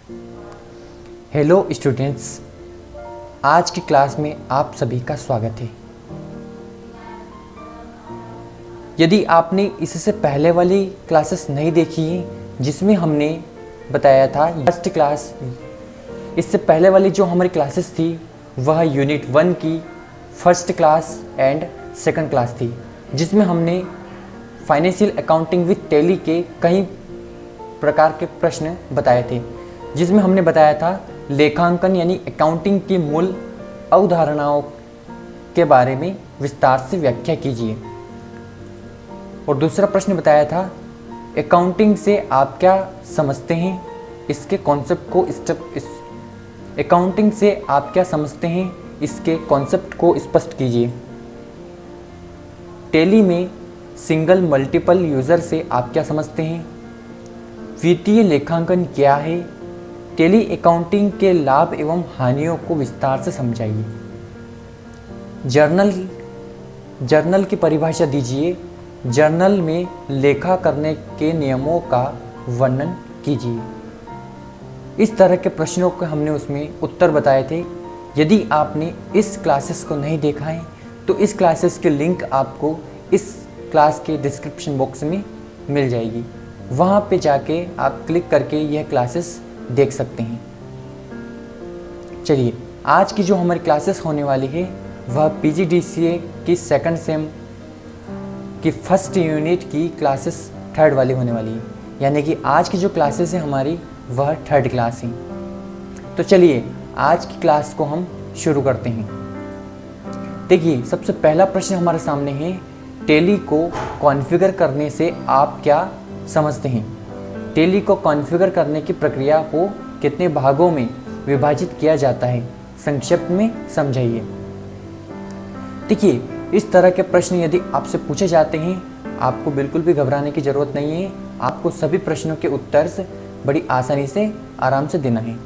Hello students, आज की class में आप सभी का स्वागत है। यदि आपने इससे पहले वाली क्लासेस नहीं देखी हैं जिसमें हमने बताया था फर्स्ट क्लास, इससे पहले वाली जो हमारी क्लासेस थी वह यूनिट 1 की first class and second class थी, जिसमें हमने फाइनेंशियल अकाउंटिंग विद टैली के कई प्रकार के प्रश्न बताए थे, जिसमें हमने बताया था लेखांकन यानी अकाउंटिंग की मूल अवधारणाओं के बारे में विस्तार से व्याख्या कीजिए। और दूसरा प्रश्न बताया था अकाउंटिंग से आप क्या समझते हैं, इसके कॉन्सेप्ट को अकाउंटिंग से आप क्या समझते हैं इसके कॉन्सेप्ट को स्पष्ट कीजिए। टैली में सिंगल मल्टीपल यूज़र से आप क्या समझते हैं, वित्तीय लेखांकन क्या है, टैली अकाउंटिंग के लाभ एवं हानियों को विस्तार से समझाइए। जर्नल की परिभाषा दीजिए। जर्नल में लेखा करने के नियमों का वर्णन कीजिए। इस तरह के प्रश्नों को हमने उसमें उत्तर बताए थे। यदि आपने इस क्लासेस को नहीं देखा है तो इस क्लासेस के लिंक आपको इस क्लास के डिस्क्रिप्शन बॉक्स में मिल जाएगी, वहाँ पे जाके आप क्लिक करके यह क्लासेस देख सकते हैं। चलिए, आज की जो हमारी क्लासेस होने वाली है वह PGDCA की सेकंड सेम की फर्स्ट यूनिट की क्लासेस थर्ड वाली होने वाली है, यानी कि आज की जो क्लासेस है हमारी वह थर्ड क्लास है। तो चलिए आज की क्लास को हम शुरू करते हैं। देखिए, सबसे पहला प्रश्न हमारे सामने है, टैली को कॉन्फ़िगर करने से आप क्या समझते हैं। टैली को कॉन्फ़िगर करने की प्रक्रिया को कितने भागों में विभाजित किया जाता है, संक्षिप्त में समझाइए। देखिए, इस तरह के प्रश्न यदि आपसे पूछे जाते हैं, आपको बिल्कुल भी घबराने की ज़रूरत नहीं है। आपको सभी प्रश्नों के उत्तर बड़ी आसानी से आराम से देना है।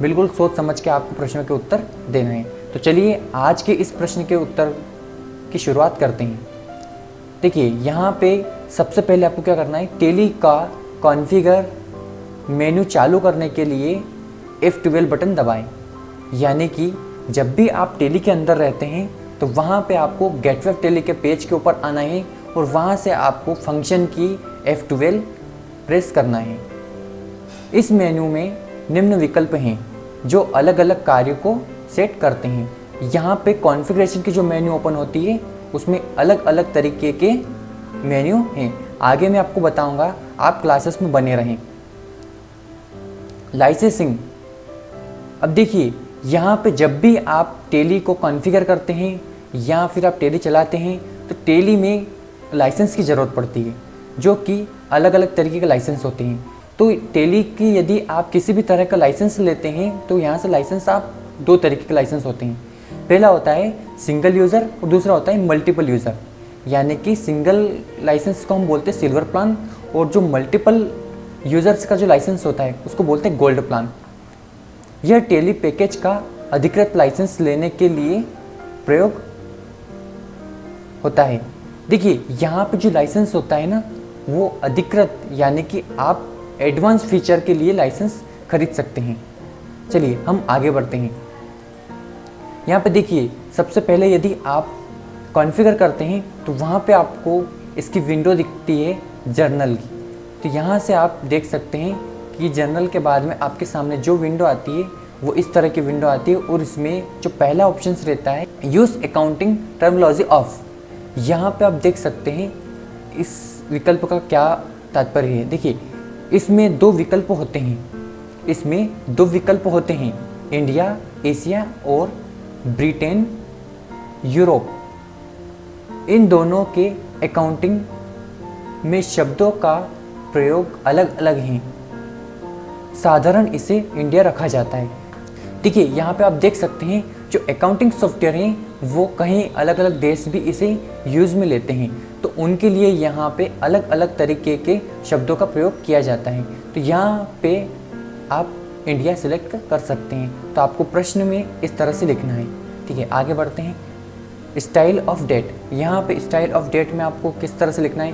बिल्कुल सोच समझ के आपको प्रश्नों के उत्तर देना है। तो चलिए आज के इस प्रश्न के उत्तर की शुरुआत करते हैं। देखिए, यहाँ पे सबसे पहले आपको क्या करना है, टैली का कॉन्फ़िगर मेन्यू चालू करने के लिए F12 बटन दबाएं। यानी कि जब भी आप टैली के अंदर रहते हैं तो वहाँ पे आपको गेटवे ऑफ टैली के पेज के ऊपर आना है और वहाँ से आपको फंक्शन की F12 प्रेस करना है। इस मेन्यू में निम्न विकल्प हैं जो अलग अलग कार्यों को सेट करते हैं। यहाँ पे कॉन्फ़िगरेशन की जो मेन्यू ओपन होती है उसमें अलग अलग तरीके के मेन्यू हैं। आगे मैं आपको बताऊंगा, आप क्लासेस में बने रहें। लाइसेंसिंग, अब देखिए यहाँ पे जब भी आप टैली को कॉन्फ़िगर करते हैं या फिर आप टैली चलाते हैं तो टैली में लाइसेंस की ज़रूरत पड़ती है, जो कि अलग अलग तरीके के लाइसेंस होते हैं। तो टैली की यदि आप किसी भी तरह का लाइसेंस लेते हैं तो यहाँ से लाइसेंस आप दो तरीके के लाइसेंस होते हैं। पहला होता है सिंगल यूज़र और दूसरा होता है मल्टीपल यूज़र। यानी कि सिंगल लाइसेंस को हम बोलते हैं सिल्वर प्लान और जो मल्टीपल यूज़र्स का जो लाइसेंस होता है उसको बोलते हैं गोल्ड प्लान। यह टैली पैकेज का अधिकृत लाइसेंस लेने के लिए प्रयोग होता है। देखिए, यहाँ पे जो लाइसेंस होता है ना वो अधिकृत, यानी कि आप एडवांस फीचर के लिए लाइसेंस खरीद सकते हैं। चलिए हम आगे बढ़ते हैं। यहाँ पे देखिए, सबसे पहले यदि आप कॉन्फ़िगर करते हैं तो वहाँ पे आपको इसकी विंडो दिखती है जर्नल की। तो यहाँ से आप देख सकते हैं कि जर्नल के बाद में आपके सामने जो विंडो आती है वो इस तरह की विंडो आती है और इसमें जो पहला ऑप्शन रहता है यूज़ अकाउंटिंग टर्मिनोलॉजी ऑफ। यहाँ पे आप देख सकते हैं इस विकल्प का क्या तात्पर्य है। देखिए, इसमें दो विकल्प होते हैं, इंडिया, एशिया और ब्रिटेन, यूरोप। इन दोनों के अकाउंटिंग में शब्दों का प्रयोग अलग अलग हैं। साधारण इसे इंडिया रखा जाता है। देखिए, यहाँ पे आप देख सकते हैं जो अकाउंटिंग सॉफ्टवेयर हैं वो कहीं अलग अलग देश भी इसे यूज़ में लेते हैं, तो उनके लिए यहाँ पे अलग अलग तरीके के शब्दों का प्रयोग किया जाता है। तो यहाँ पे आप इंडिया सिलेक्ट कर सकते हैं। तो आपको प्रश्न में इस तरह से लिखना है। ठीक है, आगे बढ़ते हैं। स्टाइल ऑफ डेट, यहाँ पे स्टाइल ऑफ डेट में आपको किस तरह से लिखना है,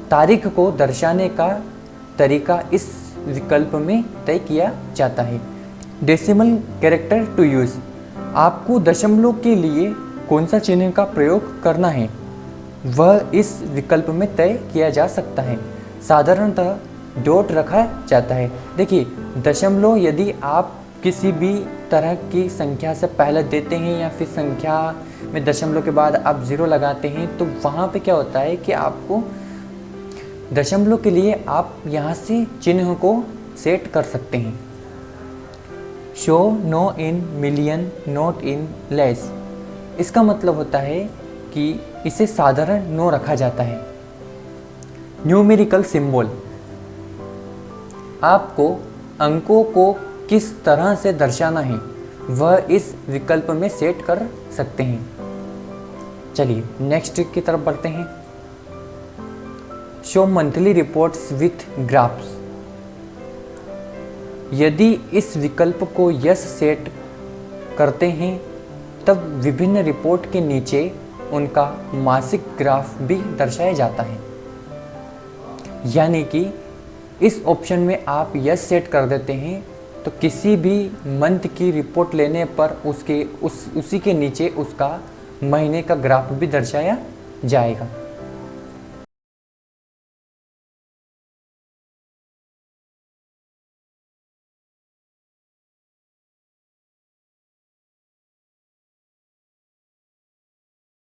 तारीख को दर्शाने का तरीका इस विकल्प में तय किया जाता है। डेसिमल कैरेक्टर टू यूज़, आपको दशमलव के लिए कौन सा चिन्ह का प्रयोग करना है वह इस विकल्प में तय किया जा सकता है। साधारणतः डॉट रखा जाता है। देखिए, दशमलव यदि आप किसी भी तरह की संख्या से पहले देते हैं या फिर संख्या में दशमलव के बाद आप 0 लगाते हैं तो वहाँ पे क्या होता है कि आपको दशमलव के लिए आप यहाँ से चिन्ह को सेट कर सकते हैं। Show no in million not in less, इसका मतलब होता है कि इसे साधारण नो रखा जाता है। न्यूमेरिकल सिंबल, आपको अंकों को किस तरह से दर्शाना है वह इस विकल्प में सेट कर सकते हैं। चलिए नेक्स्ट की तरफ बढ़ते हैं। Show monthly reports with graphs, यदि इस विकल्प को यस सेट करते हैं तब विभिन्न रिपोर्ट के नीचे उनका मासिक ग्राफ भी दर्शाया जाता है। यानी कि इस ऑप्शन में आप यस सेट कर देते हैं तो किसी भी मंथ की रिपोर्ट लेने पर उसी के नीचे उसका महीने का ग्राफ भी दर्शाया जाएगा।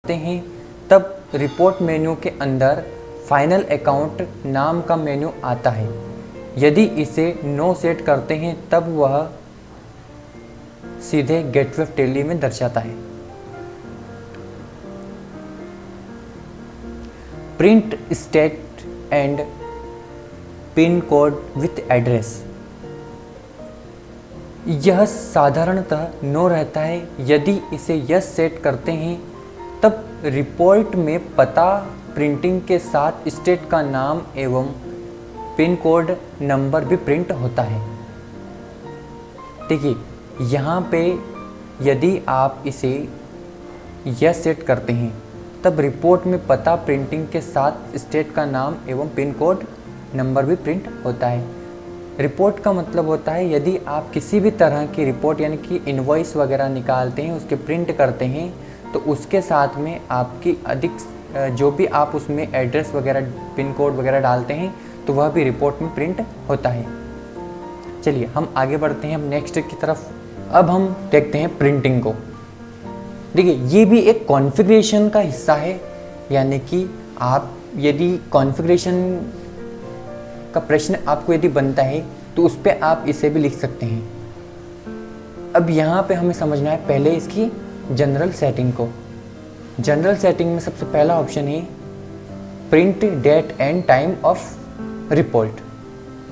हैं तब रिपोर्ट मेन्यू के अंदर फाइनल अकाउंट नाम का मेन्यू आता है। यदि इसे नो सेट करते हैं तब वह सीधे गेटवे ऑफ टैली में दर्शाता है। Print state and pin code with address, यह साधारणतः नो रहता है। यदि इसे यस सेट करते हैं तब रिपोर्ट में पता, प्रिंटिंग के साथ स्टेट का नाम एवं पिन कोड नंबर भी प्रिंट होता है। देखिए, यहाँ पे यदि आप इसे यस सेट करते हैं तब रिपोर्ट में पता, प्रिंटिंग के साथ स्टेट का नाम एवं पिन कोड नंबर भी प्रिंट होता है। रिपोर्ट का मतलब होता है यदि आप किसी भी तरह की रिपोर्ट यानी कि इनवॉइस वगैरह निकालते हैं, उसके प्रिंट करते हैं तो उसके साथ में आपकी अधिक जो भी आप उसमें एड्रेस वगैरह, पिन कोड वगैरह डालते हैं तो वह भी रिपोर्ट में प्रिंट होता है। चलिए हम आगे बढ़ते हैं, हम नेक्स्ट की तरफ। अब हम देखते हैं प्रिंटिंग को। देखिए, ये भी एक कॉन्फ़िगरेशन का हिस्सा है, यानी कि आप यदि कॉन्फ़िगरेशन का प्रश्न आपको यदि बनता है तो उस पर आप इसे भी लिख सकते हैं। अब यहाँ पे हमें समझना है पहले इसकी जनरल सेटिंग को। जनरल सेटिंग में सबसे पहला ऑप्शन है print date and time of report,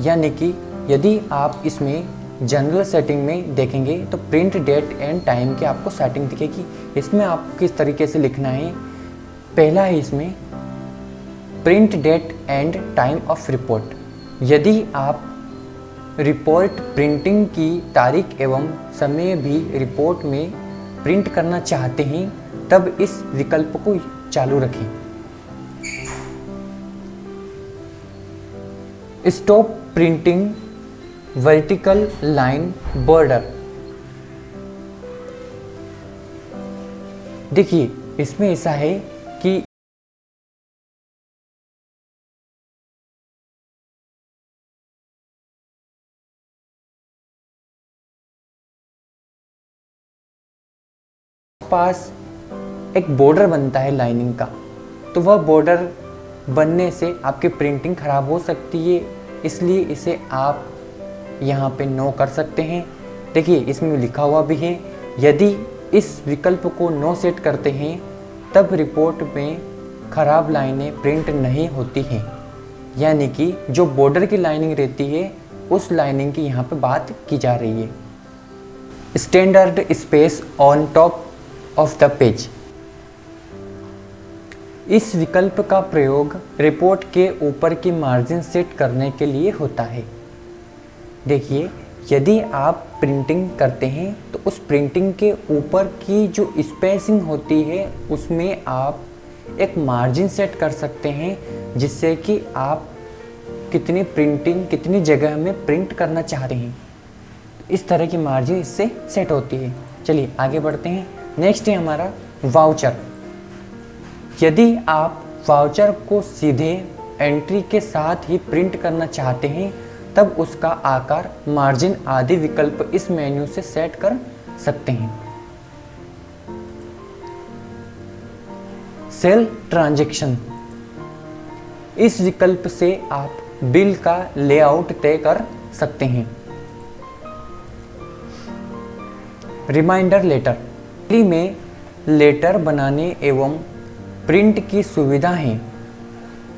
यानी कि यदि आप इसमें जनरल सेटिंग में देखेंगे तो प्रिंट डेट एंड टाइम की आपको सेटिंग दिखेगी। इसमें आपको किस तरीके से लिखना है, पहला है इसमें print date and time of report. यदि आप रिपोर्ट प्रिंटिंग की तारीख एवं समय भी रिपोर्ट में प्रिंट करना चाहते हैं तब इस विकल्प को चालू रखें। Stop printing vertical line border, देखिए इसमें ऐसा है कि पास एक बॉर्डर बनता है लाइनिंग का, तो वह बॉर्डर बनने से आपकी प्रिंटिंग खराब हो सकती है, इसलिए इसे आप यहाँ पे नो कर सकते हैं। देखिए इसमें लिखा हुआ भी है, यदि इस विकल्प को नो सेट करते हैं तब रिपोर्ट में खराब लाइनें प्रिंट नहीं होती हैं, यानी कि जो बॉर्डर की लाइनिंग रहती है उस लाइनिंग की यहाँ पे बात की जा रही है। Standard space on top of the page, इस विकल्प का प्रयोग रिपोर्ट के ऊपर की मार्जिन सेट करने के लिए होता है। देखिए यदि आप प्रिंटिंग करते हैं तो उस प्रिंटिंग के ऊपर की जो स्पेसिंग होती है उसमें आप एक मार्जिन सेट कर सकते हैं, जिससे कि आप कितनी जगह में प्रिंट करना चाहते हैं। इस तरह की मार्जिन इससे सेट होती है। चलिए आगे बढ़ते हैं। नेक्स्ट है हमारा वाउचर। यदि आप वाउचर को सीधे एंट्री के साथ ही प्रिंट करना चाहते हैं तब उसका आकार, मार्जिन आदि विकल्प इस मेन्यू से सेट कर सकते हैं। सेल ट्रांजैक्शन, इस विकल्प से आप बिल का लेआउट तय कर सकते हैं। रिमाइंडर लेटर, में लेटर बनाने एवं प्रिंट की सुविधा है।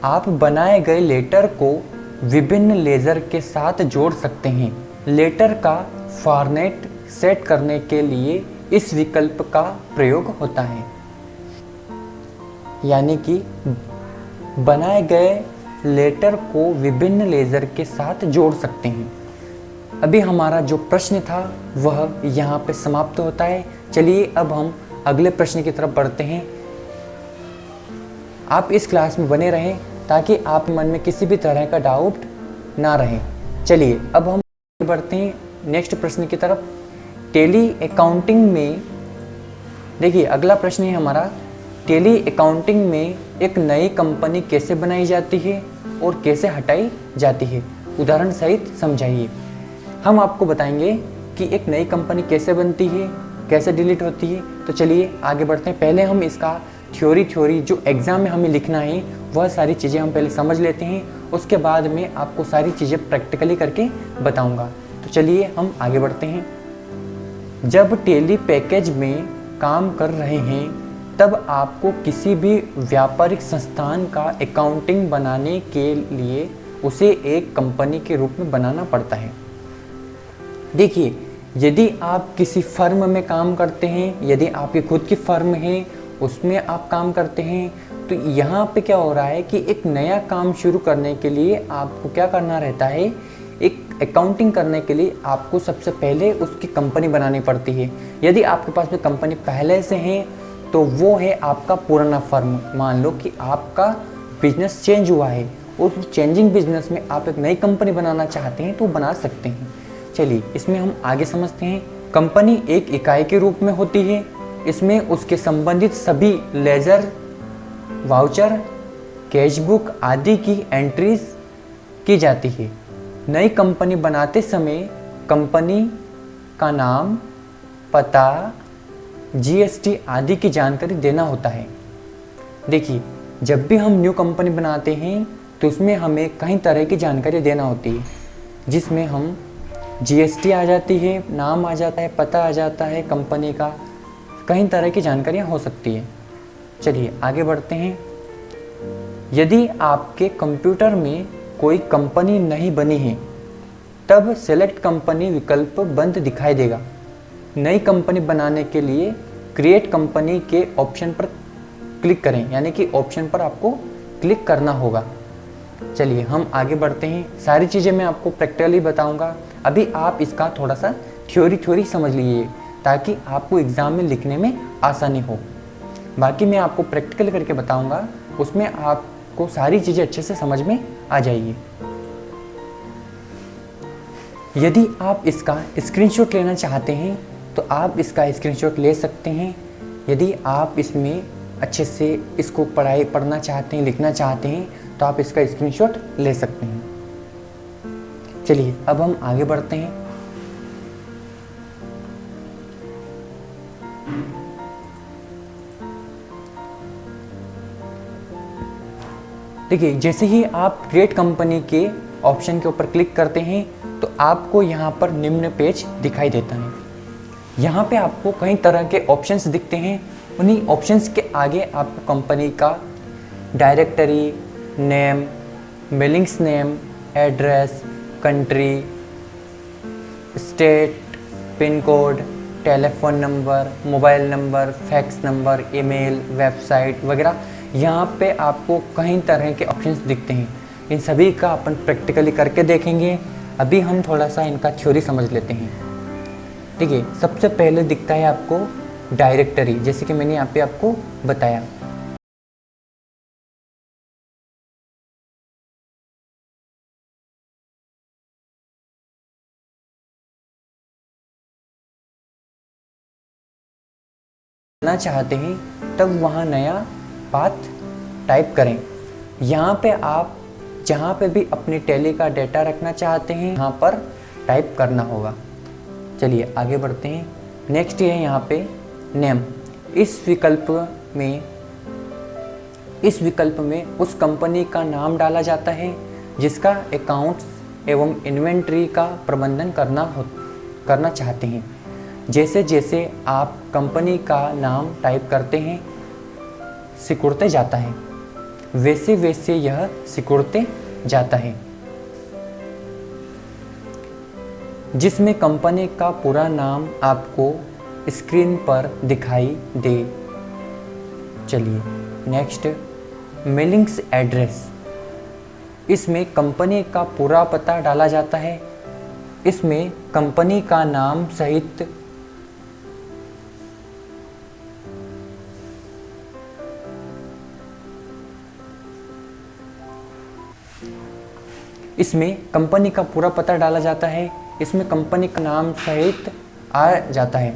आप बनाए गए लेटर को विभिन्न लेजर के साथ जोड़ सकते हैं। लेटर का फॉर्मेट सेट करने के लिए इस विकल्प का प्रयोग होता है। यानी कि बनाए गए लेटर को विभिन्न लेजर के साथ जोड़ सकते हैं। अभी हमारा जो प्रश्न था वह यहाँ पे समाप्त होता है। चलिए अब हम अगले प्रश्न की तरफ बढ़ते हैं। आप इस क्लास में बने रहें ताकि आप मन में किसी भी तरह का डाउट ना रहे। चलिए अब हम बढ़ते हैं नेक्स्ट प्रश्न की तरफ। टैली अकाउंटिंग में देखिए अगला प्रश्न है हमारा, टैली अकाउंटिंग में एक नई कंपनी कैसे बनाई जाती है और कैसे हटाई जाती है, उदाहरण सहित समझाइए। हम आपको बताएंगे कि एक नई कंपनी कैसे बनती है, कैसे डिलीट होती है। तो चलिए आगे बढ़ते हैं। पहले हम इसका थ्योरी जो एग्ज़ाम में हमें लिखना है वह सारी चीज़ें हम पहले समझ लेते हैं, उसके बाद में आपको सारी चीज़ें प्रैक्टिकली करके बताऊंगा। तो चलिए हम आगे बढ़ते हैं। जब टैली पैकेज में काम कर रहे हैं तब आपको किसी भी व्यापारिक संस्थान का अकाउंटिंग बनाने के लिए उसे एक कंपनी के रूप में बनाना पड़ता है। देखिए यदि आप किसी फर्म में काम करते हैं, यदि आपकी खुद की फर्म है उसमें आप काम करते हैं, तो यहाँ पे क्या हो रहा है कि एक नया काम शुरू करने के लिए आपको क्या करना रहता है, एक अकाउंटिंग करने के लिए आपको सबसे पहले उसकी कंपनी बनानी पड़ती है। यदि आपके पास में कंपनी पहले से है तो वो है आपका पुराना फर्म। मान लो कि आपका बिजनेस चेंज हुआ है और उस चेंजिंग बिजनेस में आप एक नई कंपनी बनाना चाहते हैं तो बना सकते हैं। चलिए इसमें हम आगे समझते हैं। कंपनी एक इकाई के रूप में होती है। इसमें उसके संबंधित सभी लेजर, वाउचर, कैशबुक आदि की एंट्रीज की जाती है। नई कंपनी बनाते समय कंपनी का नाम, पता, जीएसटी आदि की जानकारी देना होता है। देखिए जब भी हम न्यू कंपनी बनाते हैं तो उसमें हमें कई तरह की जानकारी देना होती है, जिसमें हम जीएसटी आ जाती है, नाम आ जाता है, पता आ जाता है कंपनी का, कई तरह की जानकारियाँ हो सकती है। चलिए आगे बढ़ते हैं। यदि आपके कंप्यूटर में कोई कंपनी नहीं बनी है तब सेलेक्ट कंपनी विकल्प बंद दिखाई देगा। नई कंपनी बनाने के लिए क्रिएट कंपनी के ऑप्शन पर क्लिक करें, यानी कि ऑप्शन पर आपको क्लिक करना होगा। चलिए हम आगे बढ़ते हैं। सारी चीज़ें मैं आपको प्रैक्टिकली बताऊंगा। अभी आप इसका थोड़ा सा थ्योरी समझ लीजिए ताकि आपको एग्ज़ाम में लिखने में आसानी हो। बाकी मैं आपको प्रैक्टिकल करके बताऊंगा, उसमें आपको सारी चीज़ें अच्छे से समझ में आ जाएगी। यदि आप इसका स्क्रीनशॉट लेना चाहते हैं तो आप इसका स्क्रीनशॉट ले सकते हैं। यदि आप इसमें अच्छे से इसको पढ़ना चाहते हैं, लिखना चाहते हैं तो आप इसका स्क्रीनशॉट ले सकते हैं। चलिए अब हम आगे बढ़ते हैं। देखिए जैसे ही आप क्रिएट कंपनी के ऑप्शन के ऊपर क्लिक करते हैं तो आपको यहाँ पर निम्न पेज दिखाई देता है। यहाँ पे आपको कई तरह के ऑप्शंस दिखते हैं। उन्हीं ऑप्शंस के आगे आपको कंपनी का directory, name, mailings name, address, country, state, pin code, telephone number, mobile number, fax number, email, website वगैरह, यहाँ पे आपको कई तरह के ऑप्शंस दिखते हैं। इन सभी का अपन प्रैक्टिकली करके देखेंगे। अभी हम थोड़ा सा इनका थ्योरी समझ लेते हैं। देखिए सबसे पहले दिखता है आपको डायरेक्टरी, जैसे कि मैंने यहाँ पे आपको बताया। ना चाहते हैं तब वहाँ नया पाथ टाइप करें। यहाँ पे आप जहाँ पे भी अपनी टैली का डेटा रखना चाहते हैं यहाँ पर टाइप करना होगा। चलिए आगे बढ़ते हैं। नेक्स्ट है यहाँ पे नेम। इस विकल्प में उस कंपनी का नाम डाला जाता है जिसका अकाउंट्स एवं इन्वेंट्री का प्रबंधन करना चाहते हैं। जैसे जैसे आप कंपनी का नाम टाइप करते हैं सिकुड़ते जाता है, वैसे वैसे यह सिकुड़ते जाता है। जिसमें कंपनी का पूरा नाम आपको स्क्रीन पर दिखाई दे। चलिए नेक्स्ट, मेलिंग्स एड्रेस। इसमें कंपनी का पूरा पता डाला जाता है। इसमें कंपनी का नाम सहित इसमें कंपनी का पूरा पता डाला जाता है। इसमें कंपनी का नाम सहित आ जाता है।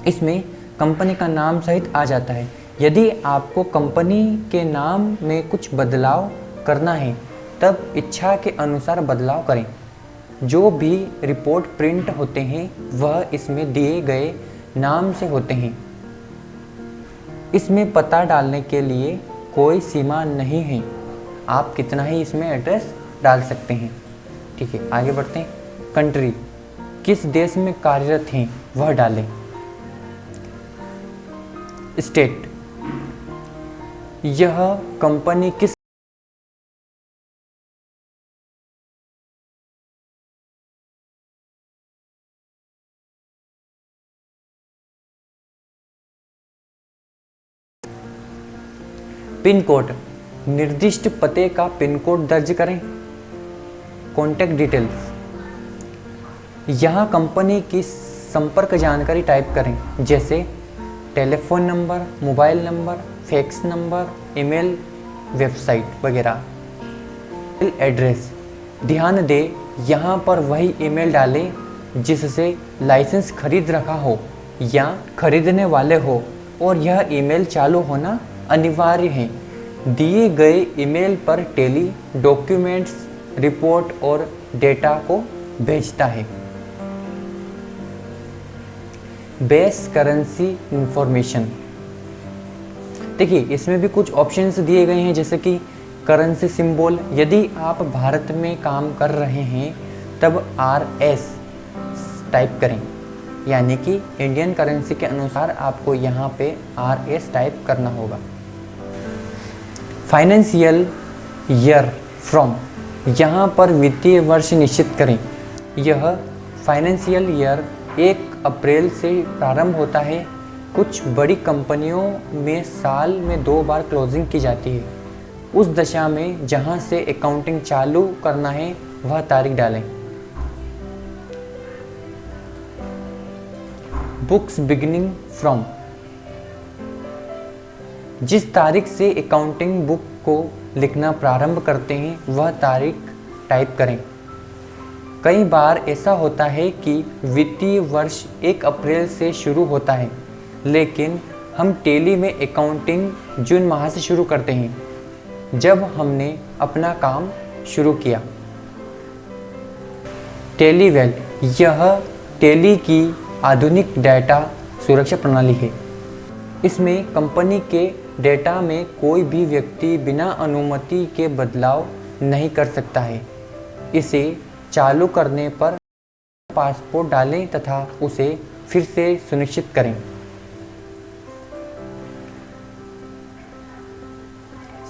इसमें कंपनी का नाम सहित आ जाता है। यदि आपको कंपनी के नाम में कुछ बदलाव करना है तब इच्छा के अनुसार बदलाव करें। जो भी रिपोर्ट प्रिंट होते हैं वह इसमें दिए गए नाम से होते हैं। इसमें पता डालने के लिए कोई सीमा नहीं है, आप कितना ही इसमें एड्रेस डाल सकते हैं। ठीक है, आगे बढ़ते हैं। कंट्री, किस देश में कार्यरत हैं वह डालें। स्टेट, यह कंपनी किस पिन कोड, निर्दिष्ट पते का पिन कोड दर्ज करें। कॉन्टैक्ट डिटेल्स, यहाँ कंपनी की संपर्क जानकारी टाइप करें, जैसे telephone number, mobile number, fax number, email, website वगैरह। एड्रेस, ध्यान दें यहाँ पर वही ईमेल डालें जिससे लाइसेंस खरीद रखा हो या खरीदने वाले हो और यह ईमेल चालू होना अनिवार्य है। दिए गए ईमेल पर टेली डॉक्यूमेंट्स, रिपोर्ट और डेटा को भेजता है। बेस करेंसी इंफॉर्मेशन, देखिए इसमें भी कुछ ऑप्शंस दिए गए हैं, जैसे कि करेंसी सिंबल। यदि आप भारत में काम कर रहे हैं तब RS टाइप करें, यानी कि इंडियन करेंसी के अनुसार आपको यहाँ पे RS टाइप करना होगा। फाइनेंशियल ईयर फ्रॉम, यहाँ पर वित्तीय वर्ष निश्चित करें। यह फाइनेंशियल ईयर 1 अप्रैल से प्रारंभ होता है। कुछ बड़ी कंपनियों में साल में 2 बार क्लोजिंग की जाती है। उस दशा में जहाँ से अकाउंटिंग चालू करना है वह तारीख डालें। बुक्स बिगिनिंग फ्रॉम, जिस तारीख से अकाउंटिंग बुक को लिखना प्रारंभ करते हैं वह तारीख टाइप करें। कई बार ऐसा होता है कि वित्तीय वर्ष 1 अप्रैल से शुरू होता है, लेकिन हम टेली में अकाउंटिंग जून माह से शुरू करते हैं जब हमने अपना काम शुरू किया। टेलीवेल, यह टेली की आधुनिक डेटा सुरक्षा प्रणाली है। इसमें कंपनी के डेटा में कोई भी व्यक्ति बिना अनुमति के बदलाव नहीं कर सकता है। इसे चालू करने पर पासपोर्ट डालें तथा उसे फिर से सुनिश्चित करें।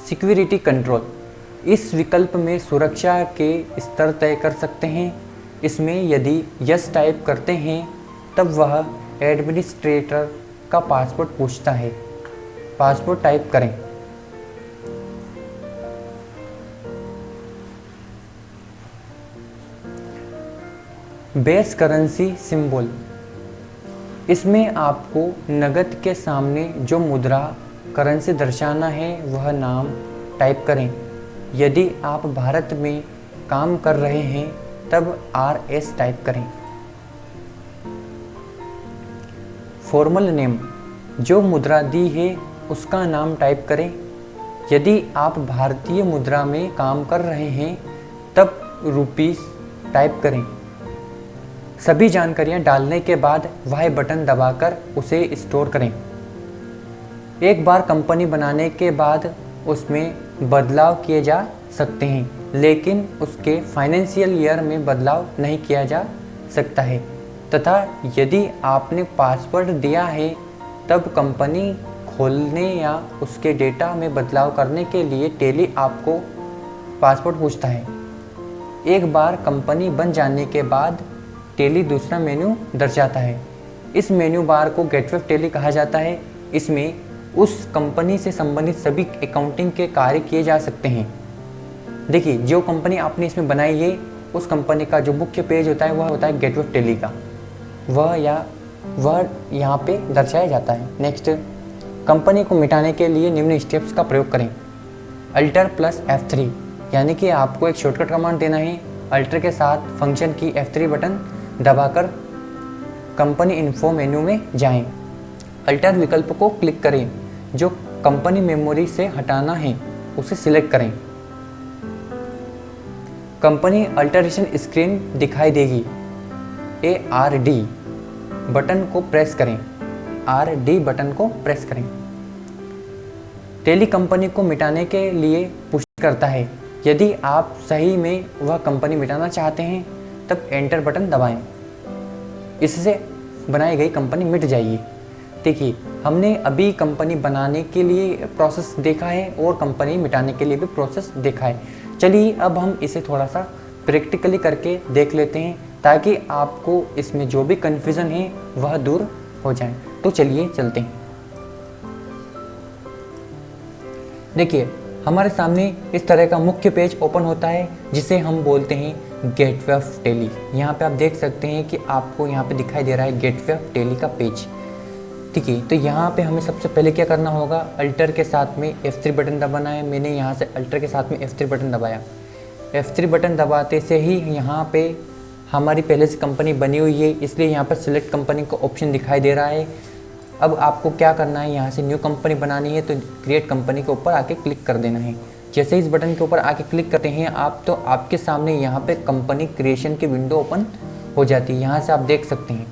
सिक्योरिटी कंट्रोल, इस विकल्प में सुरक्षा के स्तर तय कर सकते हैं। इसमें यदि यस टाइप करते हैं तब वह एडमिनिस्ट्रेटर का पासवर्ड पूछता है। पासवर्ड टाइप करें। बेस करेंसी सिंबल, इसमें आपको नकद के सामने जो मुद्रा करेंसी दर्शाना है वह नाम टाइप करें। यदि आप भारत में काम कर रहे हैं तब RS टाइप करें। फॉर्मल नेम, जो मुद्रा दी है उसका नाम टाइप करें। यदि आप भारतीय मुद्रा में काम कर रहे हैं तब रुपीस टाइप करें। सभी जानकारियां डालने के बाद वह बटन दबाकर उसे स्टोर करें। एक बार कंपनी बनाने के बाद उसमें बदलाव किए जा सकते हैं, लेकिन उसके फाइनेंशियल ईयर में बदलाव नहीं किया जा सकता है। तथा यदि आपने पासवर्ड दिया है तब कंपनी खोलने या उसके डेटा में बदलाव करने के लिए टेली आपको पासवर्ड पूछता है। एक बार कंपनी बन जाने के बाद टेली दूसरा मेन्यू दर्शाता है। इस मेन्यू बार को गेटवे ऑफ टेली कहा जाता है। इसमें उस कंपनी से संबंधित सभी अकाउंटिंग के कार्य किए जा सकते हैं। देखिए, जो कंपनी आपने इसमें बनाई है उस कंपनी का जो मुख्य पेज होता है वह होता है गेटवे ऑफ टेली का, वह यहाँ पे दर्शाया जाता है। नेक्स्ट, कंपनी को मिटाने के लिए निम्न स्टेप्स का प्रयोग करें। अल्टर प्लस F3, यानी कि आपको एक शॉर्टकट कमांड देना है। अल्टर के साथ फंक्शन की F3 बटन दबाकर कंपनी इन्फो मेन्यू में जाएं। अल्टर विकल्प को क्लिक करें। जो कंपनी मेमोरी से हटाना है उसे सिलेक्ट करें। कंपनी अल्टरेशन स्क्रीन दिखाई देगी। ARD बटन को प्रेस करें। RD बटन को प्रेस करें। टेली कंपनी को मिटाने के लिए पुष्टि करता है। यदि आप सही में वह कंपनी मिटाना चाहते हैं तब एंटर बटन दबाएं। इससे बनाई गई कंपनी मिट जाएगी। देखिए, हमने अभी कंपनी बनाने के लिए प्रोसेस देखा है और कंपनी मिटाने के लिए भी प्रोसेस देखा है। चलिए अब हम इसे थोड़ा सा प्रैक्टिकली करके देख लेते हैं ताकि आपको इसमें जो भी कन्फ्यूज़न है वह दूर हो जाए। तो चलिए चलते हैं। देखिए, हमारे सामने इस तरह का मुख्य पेज ओपन होता है जिसे हम बोलते हैं गेटवे ऑफ टेली। यहाँ पे आप देख सकते हैं कि आपको यहाँ पे दिखाई दे रहा है गेटवे ऑफ टेली का पेज। ठीक है, तो यहाँ पे हमें सबसे पहले क्या करना होगा, अल्टर के साथ में F3 बटन दबाना है। मैंने यहाँ से अल्टर के साथ में F3 बटन दबाया। F3 बटन दबाते से ही यहाँ पे हमारी पहले से कंपनी बनी हुई है, इसलिए यहाँ पर सिलेक्ट कंपनी का ऑप्शन दिखाई दे रहा है। अब आपको क्या करना है, यहाँ से न्यू कंपनी बनानी है तो क्रिएट कंपनी के ऊपर आके क्लिक कर देना है। जैसे इस बटन के ऊपर आके क्लिक करते हैं आप तो आपके सामने यहाँ पे कंपनी क्रिएशन की विंडो ओपन हो जाती है। यहाँ से आप देख सकते हैं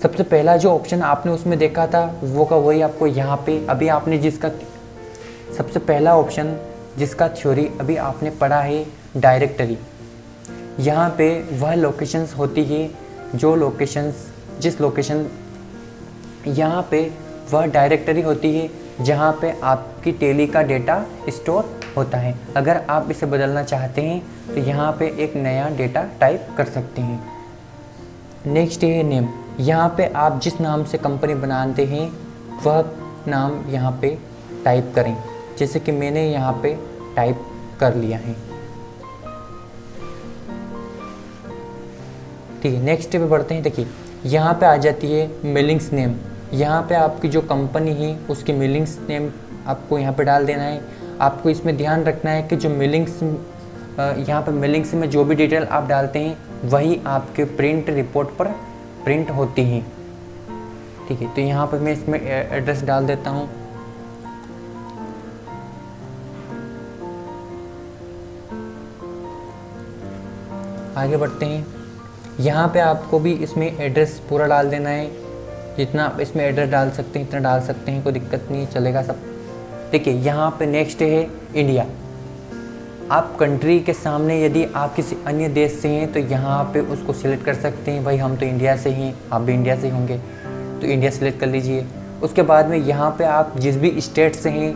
सबसे पहला जो ऑप्शन आपने उसमें देखा था वो का वही आपको यहाँ पे अभी आपने जिसका सबसे पहला ऑप्शन जिसका थ्योरी अभी आपने पढ़ा है डायरेक्टरी। यहाँ पे वह लोकेशंस होती है जो लोकेशंस जिस लोकेशन यहाँ पे वह डायरेक्टरी होती है जहाँ पे आपकी टेली का डेटा स्टोर होता है। अगर आप इसे बदलना चाहते हैं तो यहाँ पे एक नया डेटा टाइप कर सकते हैं। नेक्स्ट है नेम। यहाँ पे आप जिस नाम से कंपनी बनाते हैं वह नाम यहाँ पे टाइप करें, जैसे कि मैंने यहाँ पे टाइप कर लिया है। ठीक है, नेक्स्ट पे बढ़ते हैं। देखिए, यहाँ पे आ जाती है मेलिंग्स नेम। यहाँ पे आपकी जो कंपनी है उसकी मेलिंग्स नेम आपको यहाँ पे डाल देना है। आपको इसमें ध्यान रखना है कि जो मेलिंग्स यहाँ पे मेलिंग्स में जो भी डिटेल आप डालते हैं वही आपके प्रिंट रिपोर्ट पर प्रिंट होती हैं। ठीक है, तो यहाँ पे मैं इसमें एड्रेस डाल देता हूँ। आगे बढ़ते हैं। यहाँ पे आपको भी इसमें एड्रेस पूरा डाल देना है। जितना आप इसमें एड्रेस डाल सकते हैं इतना डाल सकते हैं, कोई दिक्कत नहीं, चलेगा सब। देखिए, यहाँ पे नेक्स्ट है इंडिया। आप कंट्री के सामने यदि आप किसी अन्य देश से हैं तो यहाँ पे उसको सिलेक्ट कर सकते हैं। भाई हम तो इंडिया से ही, आप भी इंडिया से ही होंगे तो इंडिया सेलेक्ट कर लीजिए। उसके बाद में यहाँ पे आप जिस भी स्टेट से हैं,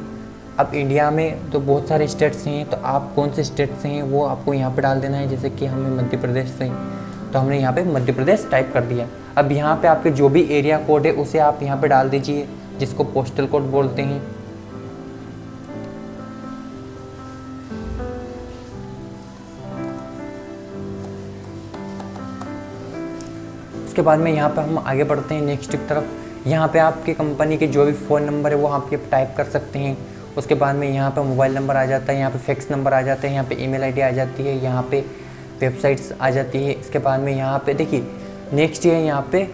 अब इंडिया में तो बहुत सारे स्टेट्स हैं तो आप कौन से स्टेट से हैं वो आपको यहाँ पे डाल देना है। जैसे कि हमें मध्य प्रदेश से तो हमने यहाँ पे मध्य प्रदेश टाइप कर दिया। अब यहाँ पे आपके जो भी एरिया कोड है उसे आप यहाँ पे डाल दीजिए, जिसको पोस्टल कोड बोलते हैं। उसके बाद में यहाँ पे हम आगे बढ़ते हैं नेक्स्ट की तरफ। यहाँ पे आपकी कंपनी के जो भी फ़ोन नंबर है वो आपके टाइप कर सकते हैं। उसके बाद में यहाँ पे मोबाइल नंबर आ जाता है, यहाँ पे फैक्स नंबर आ जाते हैं, यहाँ पे ईमेल आईडी आ जाती है, यहाँ पे वेबसाइट्स आ जाती है। इसके बाद में यहाँ पे देखिए नेक्स्ट है यहाँ पे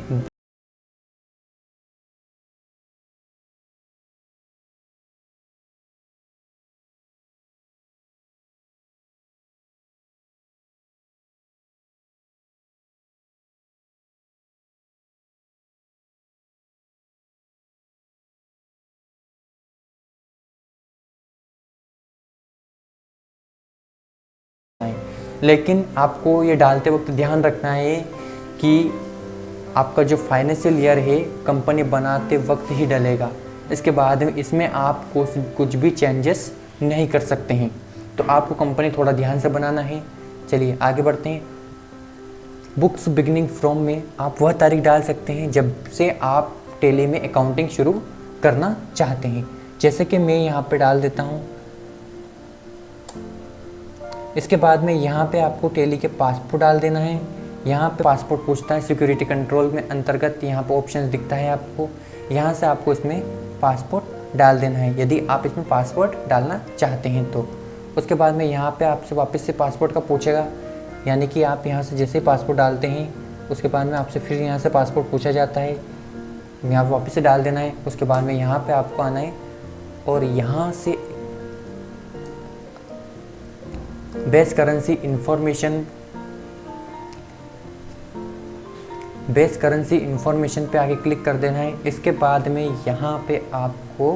लेकिन आपको ये डालते वक्त ध्यान रखना है कि आपका जो फाइनेंशियल ईयर है कंपनी बनाते वक्त ही डलेगा। इसके बाद में इसमें आप कुछ भी चेंजेस नहीं कर सकते हैं। तो आपको कंपनी थोड़ा ध्यान से बनाना है। चलिए आगे बढ़ते हैं। बुक्स बिगिनिंग फ्रॉम में आप वह तारीख डाल सकते हैं जब से आप टेली में अकाउंटिंग शुरू करना चाहते हैं। जैसे कि मैं यहाँ पे डाल देता हूँ। इसके बाद में यहाँ पे आपको टेली के पासपोर्ट डाल देना है। यहाँ पे पासपोर्ट पूछता है, सिक्योरिटी कंट्रोल में अंतर्गत यहाँ पे ऑप्शंस दिखता है आपको। यहाँ से आपको इसमें पासपोर्ट डाल देना है यदि आप इसमें पासपोर्ट डालना चाहते हैं तो। उसके बाद में यहाँ पे आपसे वापस से पासपोर्ट का पूछेगा, यानी कि आप यहाँ से जैसे पासपोर्ट डालते हैं उसके बाद में आपसे फिर यहाँ से पासपोर्ट पूछा जाता है, यहाँ पे वापस से डाल देना है। उसके बाद में यहाँ पे आपको आना है और यहाँ से बेस करेंसी इंफॉर्मेशन पे आगे क्लिक कर देना है। इसके बाद में यहाँ पे आपको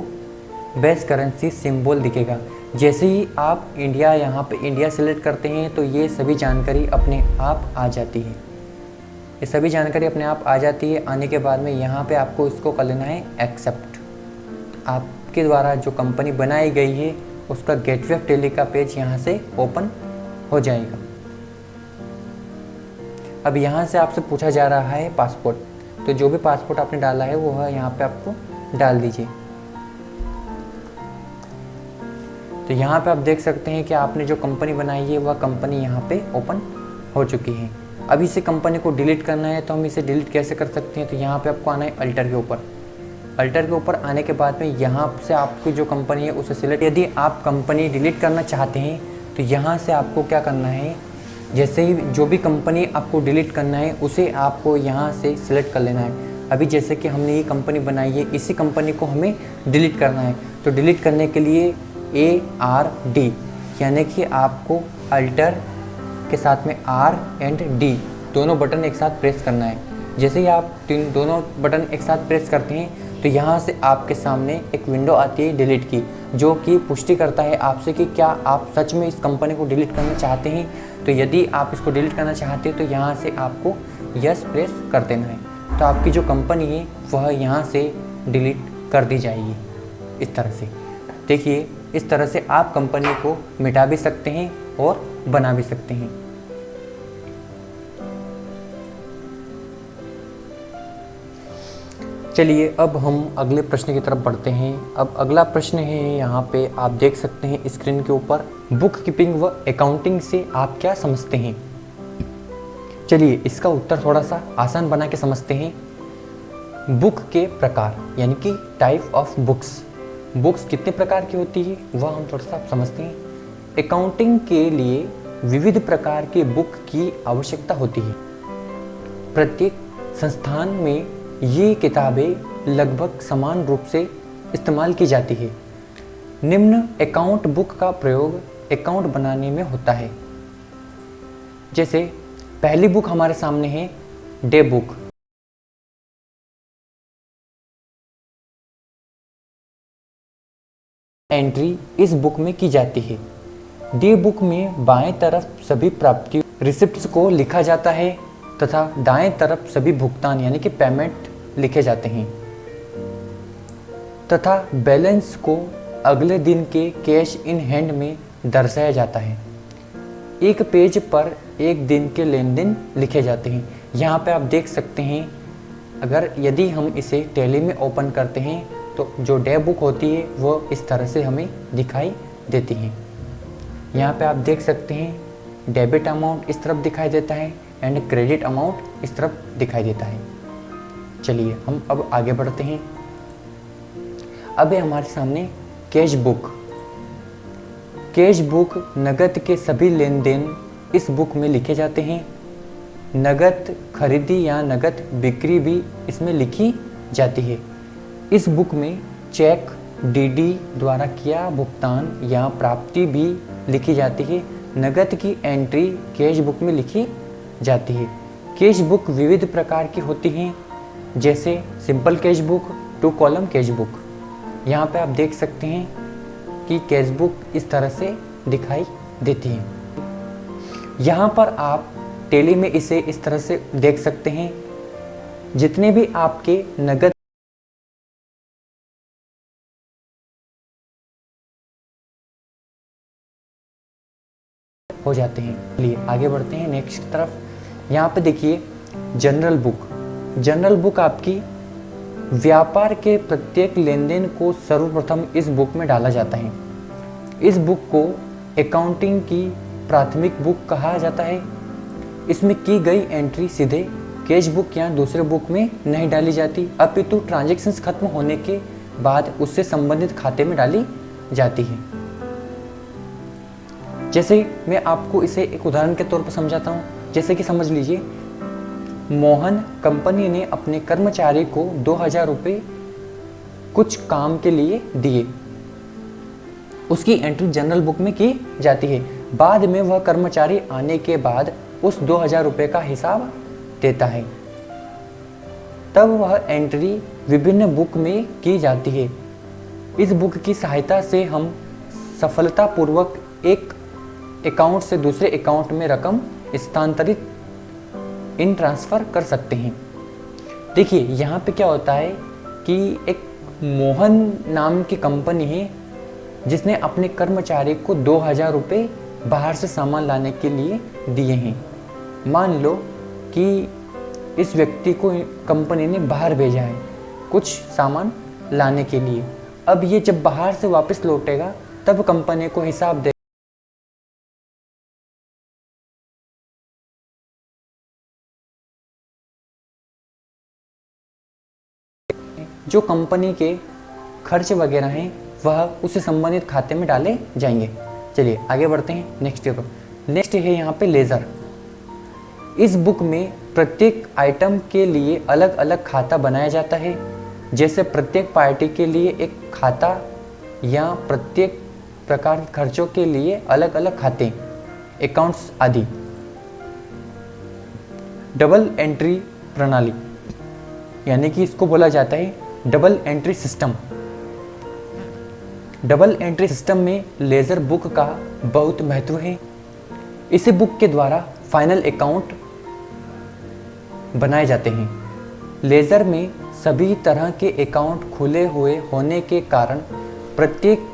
बेस करेंसी सिंबल दिखेगा। जैसे ही आप यहाँ पे इंडिया सेलेक्ट करते हैं तो ये सभी जानकारी अपने आप आ जाती है। ये सभी जानकारी अपने आप आ जाती है। आने के बाद में यहाँ पे आपको इसको कर लेना है एक्सेप्ट। आपके द्वारा जो कंपनी बनाई गई है उसका गेटवे ऑफ टेली का पेज यहाँ से ओपन हो जाएगा। अब यहाँ से आपसे पूछा जा रहा है पासपोर्ट, तो जो भी पासपोर्ट आपने डाला है वो यहाँ पे आपको डाल दीजिए। तो यहाँ पे आप देख सकते हैं कि आपने जो कंपनी बनाई है वह कंपनी यहाँ पे ओपन हो चुकी है। अब इसे कंपनी को डिलीट करना है तो हम इसे डिलीट कैसे कर सकते हैं। तो यहाँ पे आपको आना है अल्टर के ऊपर। अल्टर के ऊपर आने के बाद में यहाँ से आपकी जो कंपनी है उसे सिलेक्ट। यदि आप कंपनी डिलीट करना चाहते हैं तो यहाँ से आपको क्या करना है, जैसे ही जो भी कंपनी आपको डिलीट करना है उसे आपको यहाँ से सिलेक्ट कर लेना है। अभी जैसे कि हमने ये कंपनी बनाई है, इसी कंपनी को हमें डिलीट करना है। तो डिलीट करने के लिए ARD यानी कि आपको अल्टर के साथ में R एंड D दोनों बटन एक साथ प्रेस करना है। जैसे ही आप दोनों बटन एक साथ प्रेस करते हैं तो यहाँ से आपके सामने एक विंडो आती है डिलीट की, जो कि पुष्टि करता है आपसे कि क्या आप सच में इस कंपनी को डिलीट करना चाहते हैं। तो यदि आप इसको डिलीट करना चाहते हैं तो यहाँ से आपको यस प्रेस कर देना है। तो आपकी जो कंपनी है वह यहाँ से डिलीट कर दी जाएगी। इस तरह से देखिए, इस तरह से आप कंपनी को मिटा भी सकते हैं और बना भी सकते हैं। चलिए अब हम अगले प्रश्न की तरफ बढ़ते हैं। अब अगला प्रश्न है, यहाँ पे आप देख सकते हैं स्क्रीन के ऊपर, बुक कीपिंग व अकाउंटिंग से आप क्या समझते हैं। चलिए इसका उत्तर थोड़ा सा आसान बना के समझते हैं। बुक के प्रकार यानी कि टाइप ऑफ बुक्स, बुक्स कितने प्रकार की होती है वह हम थोड़ा सा समझते हैं। अकाउंटिंग के लिए विविध प्रकार के बुक की आवश्यकता होती है। प्रत्येक संस्थान में ये किताबें लगभग समान रूप से इस्तेमाल की जाती है। निम्न अकाउंट बुक का प्रयोग अकाउंट बनाने में होता है। जैसे पहली बुक हमारे सामने है डे बुक। एंट्री इस बुक में की जाती है। डे बुक में बाएं तरफ सभी प्राप्ति रिसिप्ट्स को लिखा जाता है तथा दाएं तरफ सभी भुगतान यानी कि पेमेंट लिखे जाते हैं तथा बैलेंस को अगले दिन के कैश इन हैंड में दर्शाया जाता है। एक पेज पर एक दिन के लेन देन लिखे जाते हैं। यहाँ पे आप देख सकते हैं, अगर यदि हम इसे टैली में ओपन करते हैं तो जो डे बुक होती है वो इस तरह से हमें दिखाई देती है। यहाँ पे आप देख सकते हैं डेबिट अमाउंट इस तरफ दिखाई देता है एंड क्रेडिट अमाउंट इस तरफ दिखाई देता है। चलिए हम अब आगे बढ़ते हैं। अब है हमारे सामने कैश बुक। कैश बुक नगद के सभी लेन देन इस बुक में लिखे जाते हैं। नगद खरीदी या नगद बिक्री भी इसमें लिखी जाती है। इस बुक में चेक, डीडी द्वारा किया भुगतान या प्राप्ति भी लिखी जाती है। नगद की एंट्री कैश बुक में लिखी जाती है। कैश बुक विविध प्रकार की होती हैं, जैसे simple cash book, 2 column cash book. यहाँ पे आप देख सकते हैं कि कैश बुक इस तरह से दिखाई देती है। यहाँ पर आप टैली में इसे इस तरह से देख सकते हैं, जितने भी आपके नगद हो जाते हैं। चलिए आगे बढ़ते हैं नेक्स्ट तरफ। यहाँ पे देखिए जनरल बुक। जनरल बुक आपकी व्यापार के प्रत्येक लेन देन को सर्वप्रथम इस बुक में डाला जाता है। इस बुक को अकाउंटिंग की प्राथमिक बुक कहा जाता है। इसमें की गई एंट्री सीधे कैश बुक या दूसरे बुक में नहीं डाली जाती, अपितु ट्रांजैक्शंस खत्म होने के बाद उससे संबंधित खाते में डाली जाती है। जैसे मैं आपको इसे एक उदाहरण के तौर पर समझाता हूँ। जैसे कि समझ लीजिए, मोहन कंपनी ने अपने कर्मचारी को 2000 रुपये कुछ काम के लिए दिए। उसकी एंट्री जनरल बुक में की जाती है। बाद में वह कर्मचारी आने के बाद उस 2000 रुपये का हिसाब देता है, तब वह एंट्री विभिन्न बुक में की जाती है। इस बुक की सहायता से हम सफलतापूर्वक एक अकाउंट से दूसरे अकाउंट में रकम स्थानांतरित इन ट्रांसफ़र कर सकते हैं। देखिए यहाँ पे क्या होता है कि एक मोहन नाम की कंपनी है जिसने अपने कर्मचारी को 2000 रुपये बाहर से सामान लाने के लिए दिए हैं। मान लो कि इस व्यक्ति को कंपनी ने बाहर भेजा है कुछ सामान लाने के लिए। अब ये जब बाहर से वापस लौटेगा तब कंपनी को हिसाब दे जो कंपनी के खर्च वगैरह हैं वह उससे संबंधित खाते में डाले जाएंगे। चलिए आगे बढ़ते हैं नेक्स्ट पर। नेक्स्ट है यहाँ पे लेज़र। इस बुक में प्रत्येक आइटम के लिए अलग अलग खाता बनाया जाता है। जैसे प्रत्येक पार्टी के लिए एक खाता या प्रत्येक प्रकार के खर्चों के लिए अलग अलग खाते, अकाउंट्स आदि। डबल एंट्री प्रणाली, यानी कि इसको बोला जाता है double entry system. Double entry system में लेज़र बुक का बहुत महत्व है। इस बुक के द्वारा फाइनल अकाउंट बनाए जाते हैं। लेज़र में सभी तरह के अकाउंट खुले हुए होने के कारण प्रत्येक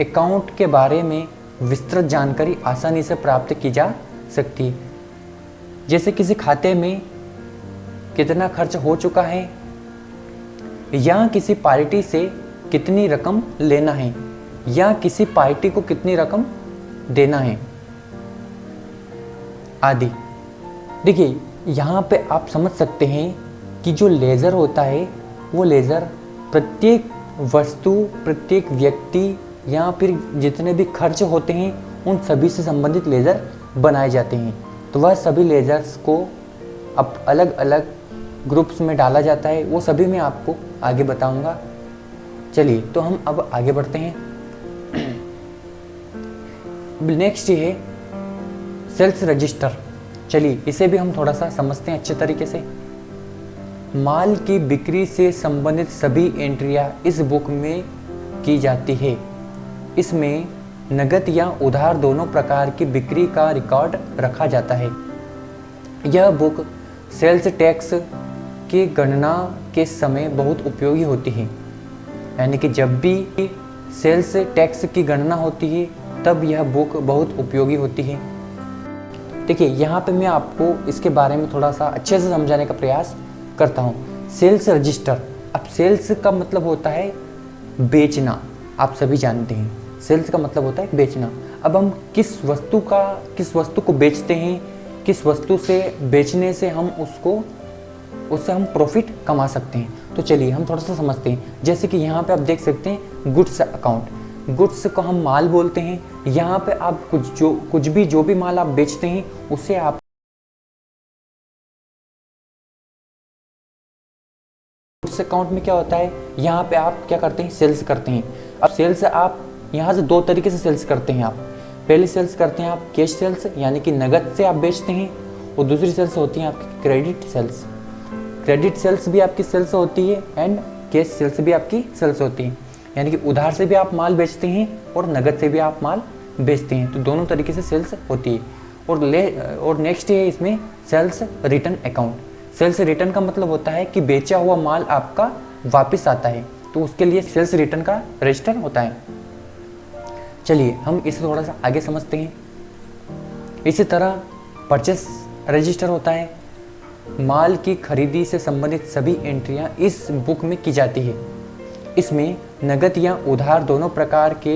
अकाउंट के बारे में विस्तृत जानकारी आसानी से प्राप्त की जा सकती है। जैसे किसी खाते में कितना खर्च हो चुका है या किसी पार्टी से कितनी रकम लेना है या किसी पार्टी को कितनी रकम देना है आदि। देखिए यहाँ पे आप समझ सकते हैं कि जो लेज़र होता है वो लेज़र प्रत्येक वस्तु, प्रत्येक व्यक्ति या फिर जितने भी खर्च होते हैं उन सभी से संबंधित लेज़र बनाए जाते हैं। तो वह सभी लेज़र्स को अब अलग अलग ग्रुप्स में डाला जाता है। वो सभी मैं आपको आगे बताऊंगा। चलिए तो हम अब आगे बढ़ते हैं। नेक्स्ट है सेल्स रजिस्टर। चलिए इसे भी हम थोड़ा सा समझते हैं अच्छे तरीके से। माल की बिक्री से संबंधित सभी एंट्रियां इस बुक में की जाती है। इसमें नगद या उधार दोनों प्रकार की बिक्री का रिकॉर्ड रखा जाता है। यह बुक सेल्स टैक्स की गणना के समय बहुत उपयोगी होती है। यानी कि जब भी सेल्स टैक्स की गणना होती है तब यह बुक बहुत उपयोगी होती है। देखिए यहाँ पे मैं आपको इसके बारे में थोड़ा सा अच्छे से समझाने का प्रयास करता हूँ। सेल्स रजिस्टर, अब सेल्स का मतलब होता है बेचना। आप सभी जानते हैं सेल्स का मतलब होता है बेचना। अब हम किस वस्तु को बेचते हैं, किस वस्तु से बेचने से हम उससे हम प्रॉफिट कमा सकते हैं। तो चलिए हम थोड़ा सा समझते हैं। जैसे कि यहाँ पे आप देख सकते हैं गुड्स अकाउंट। गुड्स को हम माल बोलते हैं। यहाँ पे आप जो भी माल आप बेचते हैं उसे आप गुड्स अकाउंट में क्या होता है, यहाँ पे आप क्या करते हैं, सेल्स करते हैं। अब सेल्स आप यहाँ से दो तरीके से सेल्स करते हैं। आप पहली सेल्स करते हैं आप कैश सेल्स, यानी कि नगद से आप बेचते हैं, और दूसरी सेल्स होती है आपकी क्रेडिट सेल्स। क्रेडिट सेल्स भी आपकी सेल्स होती है एंड कैश सेल्स भी आपकी सेल्स होती है। यानी कि उधार से भी आप माल बेचते हैं और नगद से भी आप माल बेचते हैं। तो दोनों तरीके से सेल्स होती है। और नेक्स्ट है इसमें sales return account. Sales return का मतलब होता है कि बेचा हुआ माल आपका वापस आता है, तो उसके लिए सेल्स रिटर्न का रजिस्टर होता है। चलिए हम इसे थोड़ा सा आगे समझते हैं। इसी तरह परचेस रजिस्टर होता है। माल की खरीदी से संबंधित सभी एंट्रियां इस बुक में की जाती है। इसमें नगद या उधार दोनों प्रकार के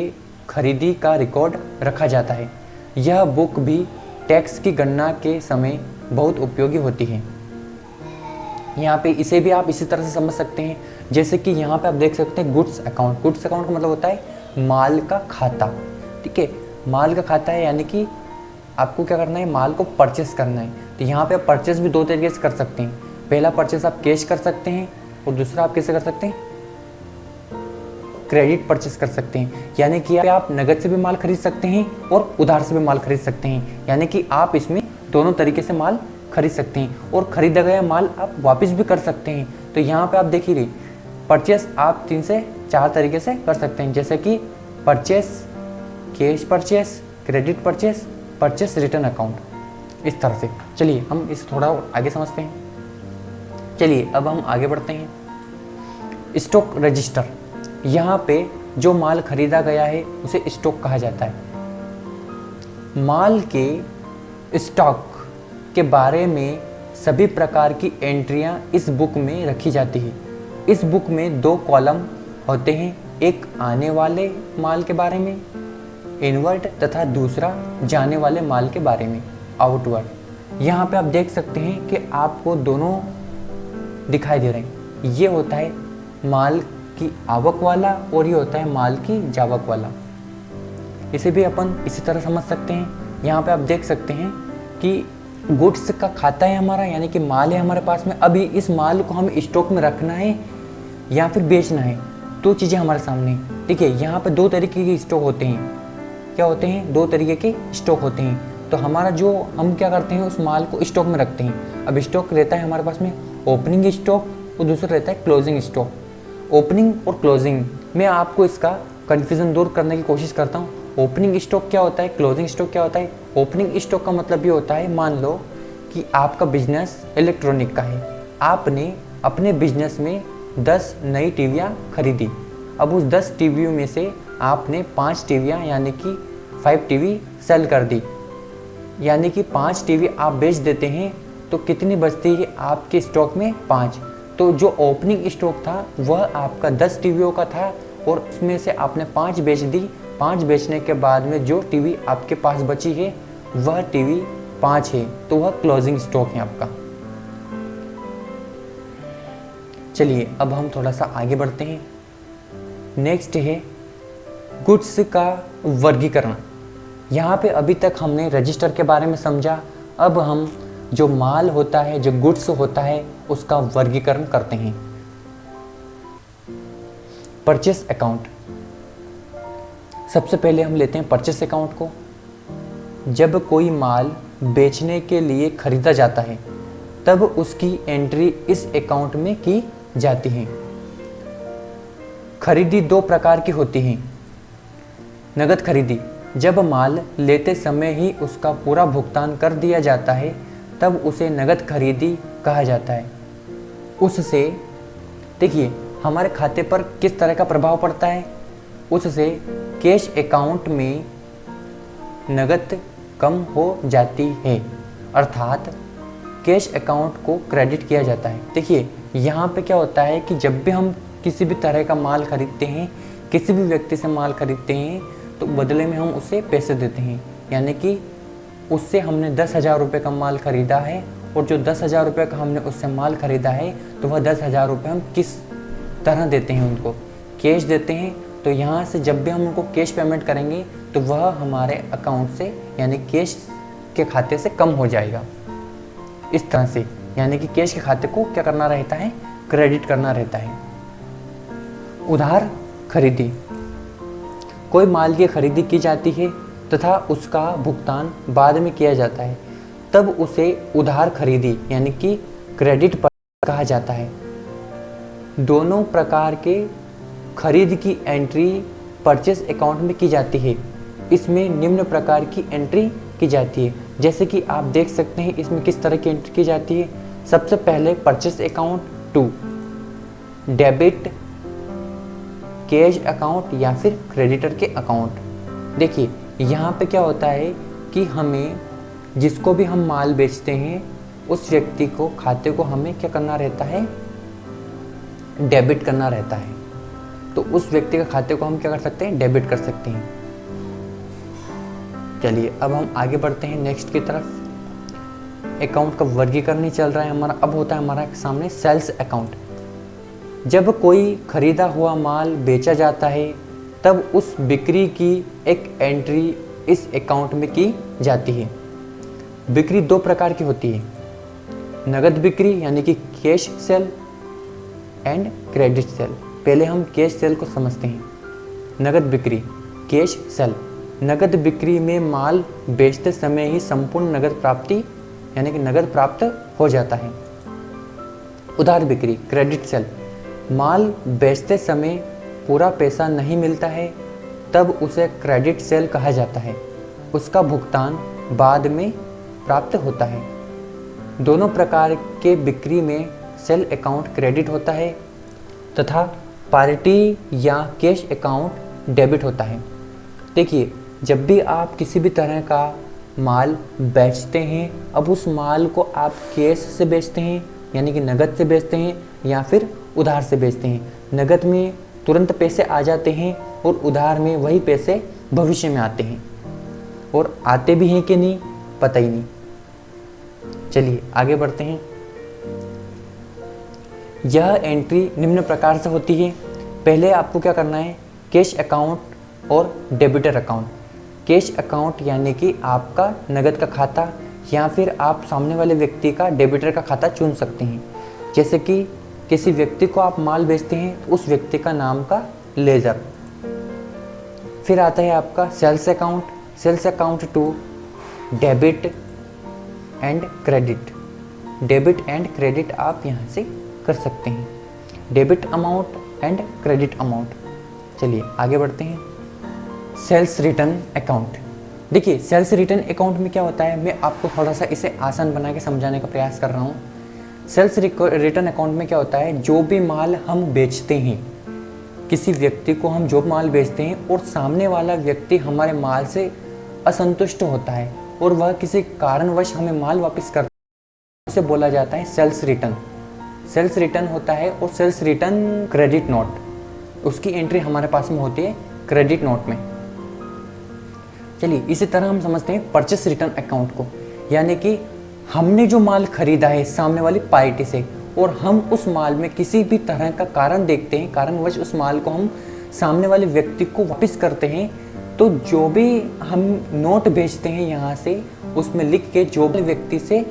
खरीदी का रिकॉर्ड रखा जाता है। यह बुक भी टैक्स की गणना के समय बहुत उपयोगी होती है। यहाँ पे इसे भी आप इसी तरह से समझ सकते हैं, जैसे कि यहाँ पे आप देख सकते हैं गुड्स अकाउंट। गुड्स अकाउंट का मतलब होता है माल का खाता, ठीक है। माल का खाता है यानी कि आपको क्या करना है, माल को परचेस करना है। तो यहाँ पे आप परचेस भी दो तरीके से कर सकते हैं। पहला परचेस आप कैश कर सकते हैं और दूसरा आप कैसे कर सकते हैं, क्रेडिट परचेस कर सकते हैं। यानी कि आप नगद से भी माल खरीद सकते हैं और उधार से भी माल खरीद सकते हैं। यानी कि आप इसमें दोनों तरीके से माल खरीद सकते हैं और खरीदा गया माल आप वापस भी कर सकते हैं। तो यहाँ पे आप देखिए परचेस आप 3 से 4 तरीके से कर सकते हैं, जैसे कि purchase, cash purchase, credit purchase, purchase return account, इस तरह से। चलिए हम इसे थोड़ा और आगे समझते हैं। चलिए अब हम आगे बढ़ते हैं। स्टॉक रजिस्टर, यहाँ पे जो माल खरीदा गया है उसे स्टॉक कहा जाता है। माल के स्टॉक के बारे में सभी प्रकार की एंट्रियां इस बुक में रखी जाती है। इस बुक में 2 कॉलम होते हैं, एक आने वाले माल के बारे में इनवर्ड तथा दूसरा जाने वाले माल के बारे में आउटवर्ड। यहाँ पे आप देख सकते हैं कि आपको दोनों दिखाई दे रहे हैं। ये होता है माल की आवक वाला और ये होता है माल की जावक वाला। इसे भी अपन इसी तरह समझ सकते हैं। यहाँ पे आप देख सकते हैं कि गुड्स का खाता है हमारा, यानी कि माल है हमारे पास में। अभी इस माल को हम स्टॉक में रखना है या फिर बेचना है, 2 चीज़ें हमारे सामने, ठीक है। यहाँ पे 2 तरीके के स्टॉक होते हैं। क्या होते हैं, 2 तरीके के स्टॉक होते हैं। तो हमारा जो हम क्या करते हैं, उस माल को स्टॉक में रखते हैं। अब स्टॉक रहता है हमारे पास में ओपनिंग स्टॉक और दूसरा रहता है क्लोजिंग स्टॉक। ओपनिंग और क्लोजिंग में आपको इसका कन्फ्यूज़न दूर करने की कोशिश करता हूँ। ओपनिंग स्टॉक क्या होता है, क्लोजिंग स्टॉक क्या होता है। ओपनिंग स्टॉक का मतलब ये होता है, मान लो कि आपका बिजनेस इलेक्ट्रॉनिक का है, आपने अपने बिजनेस में 10 नई टीवियाँ खरीदी। अब उस 10 टीवियों में से आपने 5 टीवियाँ यानी कि 5 टीवी सेल कर दी, यानी कि 5 टीवी आप बेच देते हैं। तो कितनी बचती है आपके स्टॉक में, 5। तो जो ओपनिंग स्टॉक था वह आपका 10 टीवियों का था और उसमें से आपने 5 बेच दी। 5 बेचने के बाद में जो टीवी आपके पास बची है वह टीवी 5 है, तो वह क्लोजिंग स्टॉक है आपका। चलिए अब हम थोड़ा सा आगे बढ़ते हैं। नेक्स्ट है गुड्स का वर्गीकरण। यहाँ पे अभी तक हमने रजिस्टर के बारे में समझा। अब हम जो माल होता है, जो गुड्स होता है, उसका वर्गीकरण करते हैं। परचेस अकाउंट, सबसे पहले हम लेते हैं परचेस अकाउंट को। जब कोई माल बेचने के लिए खरीदा जाता है तब उसकी एंट्री इस अकाउंट में की जाती है। खरीदी 2 प्रकार की होती है। नगद खरीदी, जब माल लेते समय ही उसका पूरा भुगतान कर दिया जाता है तब उसे नगद खरीदी कहा जाता है। उससे देखिए हमारे खाते पर किस तरह का प्रभाव पड़ता है, उससे कैश अकाउंट में नगद कम हो जाती है, अर्थात कैश अकाउंट को क्रेडिट किया जाता है। देखिए यहाँ पे क्या होता है कि जब भी हम किसी भी तरह का माल खरीदते हैं, किसी भी व्यक्ति से माल खरीदते हैं, तो बदले में हम उसे पैसे देते हैं। यानी कि उससे हमने 10,000 रुपये का माल खरीदा है और जो 10,000 रुपये का हमने उससे माल खरीदा है तो वह 10,000 रुपये हम किस तरह देते हैं, उनको कैश देते हैं। तो यहाँ से जब भी हम उनको कैश पेमेंट करेंगे तो वह हमारे अकाउंट से यानी कैश के खाते से कम हो जाएगा। इस तरह से यानी कि कैश के खाते को क्या करना रहता है, क्रेडिट करना रहता है। उधार खरीदी, कोई माल की खरीदी की जाती है तथा उसका भुगतान बाद में किया जाता है, तब उसे उधार खरीदी यानी कि क्रेडिट पर कहा जाता है। दोनों प्रकार के खरीद की एंट्री परचेस अकाउंट में की जाती है। इसमें निम्न प्रकार की एंट्री की जाती है। जैसे कि आप देख सकते हैं इसमें किस तरह की एंट्री की जाती है। सबसे पहले purchase account to debit cash account या फिर क्रेडिटर के अकाउंट। देखिए यहाँ पे क्या होता है कि हमें जिसको भी हम माल बेचते हैं उस व्यक्ति को खाते को हमें क्या करना रहता है, डेबिट करना रहता है। तो उस व्यक्ति के खाते को हम क्या कर सकते हैं, डेबिट कर सकते हैं। चलिए अब हम आगे बढ़ते हैं नेक्स्ट की तरफ। अकाउंट का वर्गीकरण ही चल रहा है हमारा। अब होता है हमारा सामने सेल्स अकाउंट। जब कोई खरीदा हुआ माल बेचा जाता है तब उस बिक्री की एक एंट्री इस अकाउंट में की जाती है। बिक्री दो प्रकार की होती है, नगद बिक्री यानी कि cash cell and credit sale. पहले हम कैश सेल को समझते हैं। नगद बिक्री, कैश सेल। नगद बिक्री में माल बेचते समय ही संपूर्ण नगद प्राप्ति यानी कि नगद प्राप्त हो जाता है। उधार बिक्री, क्रेडिट सेल। माल बेचते समय पूरा पैसा नहीं मिलता है तब उसे क्रेडिट सेल कहा जाता है। उसका भुगतान बाद में प्राप्त होता है। दोनों प्रकार के बिक्री में सेल अकाउंट क्रेडिट होता है तथा पार्टी या कैश अकाउंट डेबिट होता है। देखिए जब भी आप किसी भी तरह का माल बेचते हैं, अब उस माल को आप कैश से बेचते हैं यानी कि नगद से बेचते हैं या फिर उधार से बेचते हैं। नगद में तुरंत पैसे आ जाते हैं और उधार में वही पैसे भविष्य में आते हैं, और आते भी हैं कि नहीं पता ही नहीं। चलिए आगे बढ़ते हैं। यह एंट्री निम्न प्रकार से होती है। पहले आपको क्या करना है, कैश अकाउंट और डेबिटर अकाउंट। कैश अकाउंट यानी कि आपका नगद का खाता या फिर आप सामने वाले व्यक्ति का डेबिटर का खाता चुन सकते हैं। जैसे कि किसी व्यक्ति को आप माल बेचते हैं तो उस व्यक्ति का नाम का लेजर। फिर आता है आपका sales account. Sales account to debit and credit. Debit and credit आप यहाँ से कर सकते हैं, debit amount and credit amount. चलिए आगे बढ़ते हैं। Sales return account. देखिए सेल्स रिटर्न अकाउंट में क्या होता है, मैं आपको थोड़ा सा इसे आसान बना के समझाने का प्रयास कर रहा हूँ। सेल्स रिटर्न अकाउंट में क्या होता है, जो भी माल हम बेचते हैं, किसी व्यक्ति को हम जो माल बेचते हैं और सामने वाला व्यक्ति हमारे माल से असंतुष्ट होता है और वह किसी कारणवश हमें माल वापस करता है, उसे बोला जाता है सेल्स रिटर्न। सेल्स रिटर्न होता है और सेल्स रिटर्न क्रेडिट नोट, उसकी एंट्री हमारे पास में होती है क्रेडिट नोट में। चलिए इसी तरह हम समझते हैं परचेस रिटर्न अकाउंट को, यानी कि हमने जो माल खरीदा है सामने वाली पार्टी से और हम उस माल में किसी भी तरह का कारण देखते हैं, कारणवश उस माल को हम सामने वाले व्यक्ति को वापस करते हैं, तो जो भी हम नोट भेजते हैं यहाँ से उसमें लिख के जो भी व्यक्ति से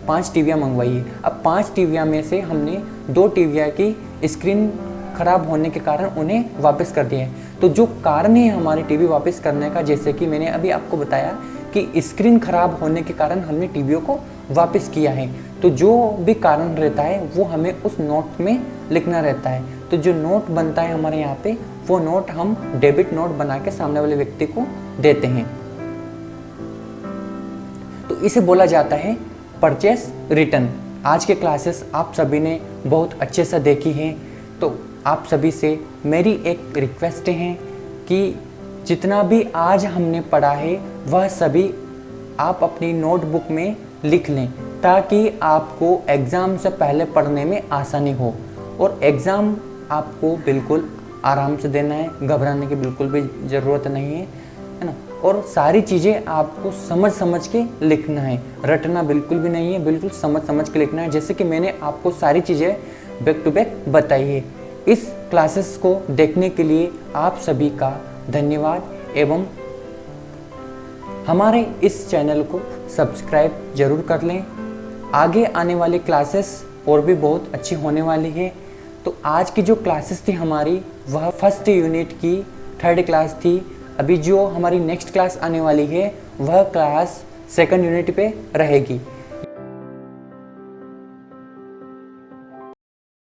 5 टीवियाँ मंगवाइए। अब 5 टीवियाँ में से हमने 2 टीवियाँ की स्क्रीन खराब होने के कारण उन्हें वापस कर दिया है। तो जो कारण है हमारी टीवी वापस करने का, जैसे कि मैंने अभी आपको बताया कि स्क्रीन खराब होने के कारण हमने टीवियों को वापस किया है, तो जो भी कारण रहता है वो हमें उस नोट में लिखना रहता है। तो जो नोट बनता है हमारे यहाँ पे, वो नोट हम डेबिट नोट बना के सामने वाले व्यक्ति को देते हैं। तो इसे बोला जाता है परचेस रिटर्न। आज के क्लासेस आप सभी ने बहुत अच्छे से देखी हैं, तो आप सभी से मेरी एक रिक्वेस्ट है कि जितना भी आज हमने पढ़ा है वह सभी आप अपनी नोटबुक में लिख लें, ताकि आपको एग्ज़ाम से पहले पढ़ने में आसानी हो। और एग्ज़ाम आपको बिल्कुल आराम से देना है, घबराने की बिल्कुल भी ज़रूरत नहीं है ना। और सारी चीज़ें आपको समझ समझ के लिखना है, रटना बिल्कुल भी नहीं है, बिल्कुल समझ समझ के लिखना है। जैसे कि मैंने आपको सारी चीज़ें बैक टू बैक बताई है। इस क्लासेस को देखने के लिए आप सभी का धन्यवाद एवं हमारे इस चैनल को सब्सक्राइब जरूर कर लें। आगे आने वाली क्लासेस और भी बहुत अच्छी होने वाली है। तो आज की जो क्लासेस थी हमारी, वह फर्स्ट यूनिट की 3rd क्लास थी। अभी जो हमारी नेक्स्ट क्लास आने वाली है वह क्लास 2nd यूनिट पे रहेगी।